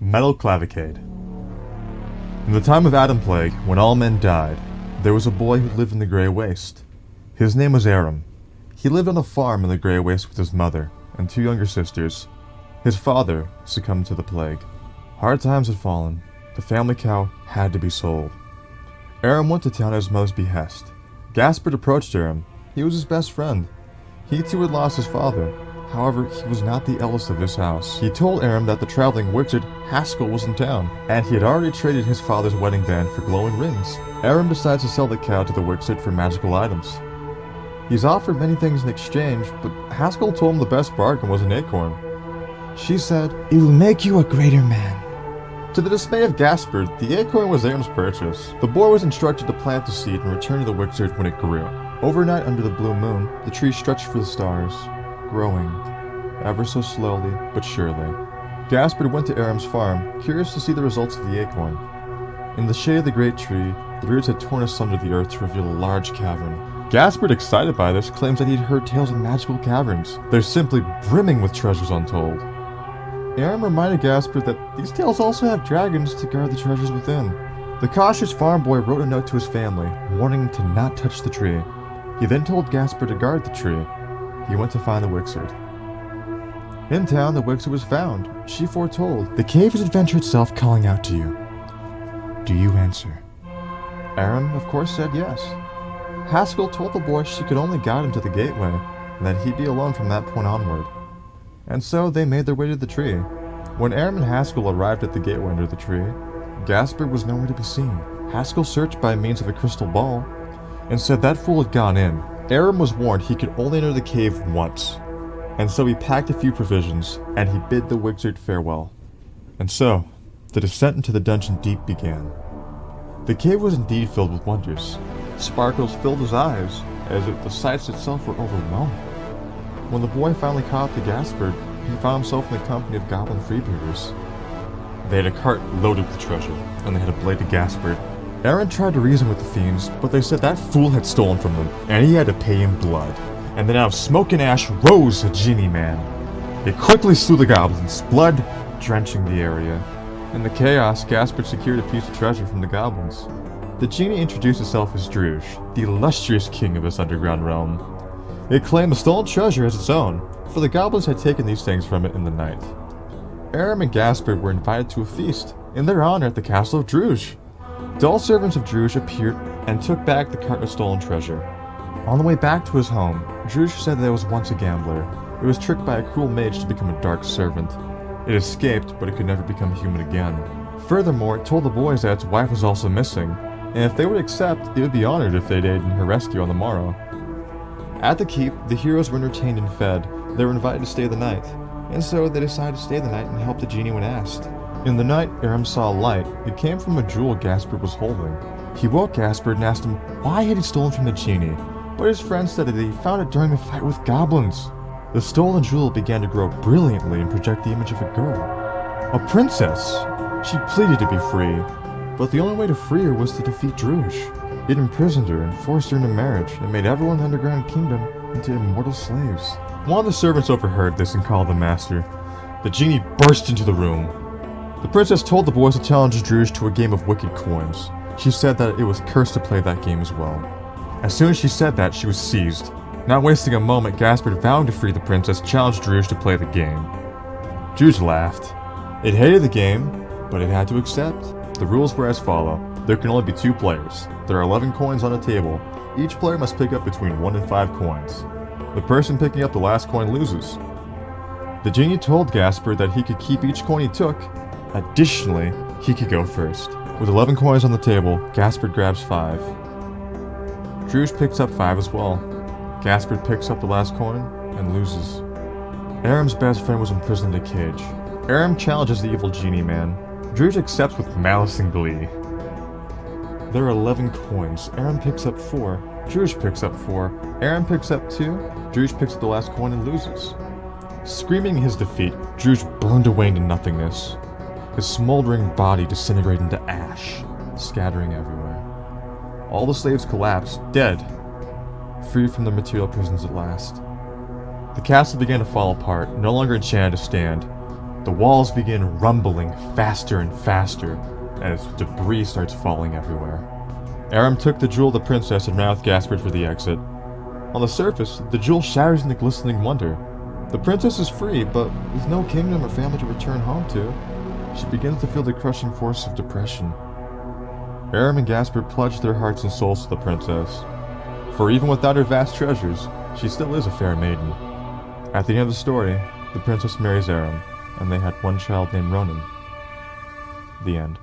Mettle Cavalcade. In the time of Adam Plague, when all men died, there was a boy who lived in the Grey Waste. His name was Aram. He lived on a farm in the Grey Waste with his mother and two younger sisters. His father succumbed to the plague. Hard times had fallen. The family cow had to be sold. Aram went to town at his mother's behest. Gaspard approached Aram. He was his best friend. He too had lost his father. However, he was not the eldest of his house. He told Aram that the traveling wizard Haskell was in town, and he had already traded his father's wedding band for glowing rings. Aram decides to sell the cow to the wizard for magical items. He's offered many things in exchange, but Haskell told him the best bargain was an acorn. She said, "It will make you a greater man." To the dismay of Gaspard, the acorn was Aram's purchase. The boy was instructed to plant the seed and return to the wizard when it grew. Overnight under the blue moon, the tree stretched for the stars, growing, ever so slowly but surely. Gaspard went to Aram's farm, curious to see the results of the acorn. In the shade of the great tree, the roots had torn asunder the earth to reveal a large cavern. Gaspard, excited by this, claims that he'd heard tales of magical caverns. They're simply brimming with treasures untold. Aram reminded Gaspard that these tales also have dragons to guard the treasures within. The cautious farm boy wrote a note to his family, warning him to not touch the tree. He then told Gaspard to guard the tree. He went to find the wizard. In town, the wizard was found. She foretold, "The cave is adventure itself calling out to you. Do you answer?" Aram, of course, said yes. Haskell told the boy she could only guide him to the gateway, and that he'd be alone from that point onward. And so they made their way to the tree. When Aram and Haskell arrived at the gateway under the tree, Gaspard was nowhere to be seen. Haskell searched by means of a crystal ball, and said that fool had gone in. Aram was warned he could only enter the cave once, and so he packed a few provisions, and he bid the wizard farewell. And so, the descent into the dungeon deep began. The cave was indeed filled with wonders. Sparkles filled his eyes, as if the sights itself were overwhelming. When the boy finally caught up to Gaspard, he found himself in the company of goblin freebooters. They had a cart loaded with treasure, and they had a blade to Gaspard. Aram tried to reason with the fiends, but they said that fool had stolen from them, and he had to pay in blood. And then out of smoke and ash rose a genie man. It quickly slew the goblins, blood drenching the area. In the chaos, Gaspard secured a piece of treasure from the goblins. The genie introduced itself as Druge, the illustrious king of this underground realm. It claimed the stolen treasure as its own, for the goblins had taken these things from it in the night. Aram and Gaspard were invited to a feast in their honor at the castle of Druge. Dull servants of Druge appeared and took back the cart of stolen treasure. On the way back to his home, Druge said that it was once a gambler. It was tricked by a cruel mage to become a dark servant. It escaped, but it could never become human again. Furthermore, it told the boys that its wife was also missing, and if they would accept, it would be honored if they'd aid in her rescue on the morrow. At the keep, the heroes were entertained and fed. They were invited to stay the night, and so they decided to stay the night and help the genie when asked. In the night, Aram saw a light. It came from a jewel Gaspard was holding. He woke Gaspard and asked him why had he stolen from the genie, but his friend said that he found it during the fight with goblins. The stolen jewel began to grow brilliantly and project the image of a girl. A princess! She pleaded to be free, but the only way to free her was to defeat Druge. It imprisoned her and forced her into marriage, and made everyone in the underground kingdom into immortal slaves. One of the servants overheard this and called the master. The genie burst into the room. The princess told the boys to challenge Druge to a game of wicked coins. She said that it was cursed to play that game as well. As soon as she said that, she was seized. Not wasting a moment, Gaspard, vowing to free the princess, challenged Druge to play the game. Druge laughed. It hated the game, but it had to accept. The rules were as follow. There can only be 2 players. There are 11 coins on a table. Each player must pick up between 1 and 5 coins. The person picking up the last coin loses. The genie told Gaspard that he could keep each coin he took. Additionally, he could go first. With 11 coins on the table, Gaspard grabs 5. Druge picks up 5 as well. Gaspard picks up the last coin and loses. Aram's best friend was imprisoned in a cage. Aram challenges the evil genie man. Druge accepts with malice and glee. There are 11 coins. Aram picks up 4. Druge picks up 4. Aram picks up 2. Druge picks up the last coin and loses. Screaming his defeat, Druge burned away into nothingness. His smoldering body disintegrated into ash, scattering everywhere. All the slaves collapsed, dead, free from their material prisons at last. The castle began to fall apart, no longer enchanted to stand. The walls begin rumbling faster and faster as debris starts falling everywhere. Aram took the jewel of the princess and ran with Gaspard for the exit. On the surface, the jewel shatters into glistening wonder. The princess is free, but with no kingdom or family to return home to, she begins to feel the crushing force of depression. Aram and Gaspard pledge their hearts and souls to the princess, for even without her vast treasures, she still is a fair maiden. At the end of the story, the princess marries Aram, and they had one child named Ronan. The end.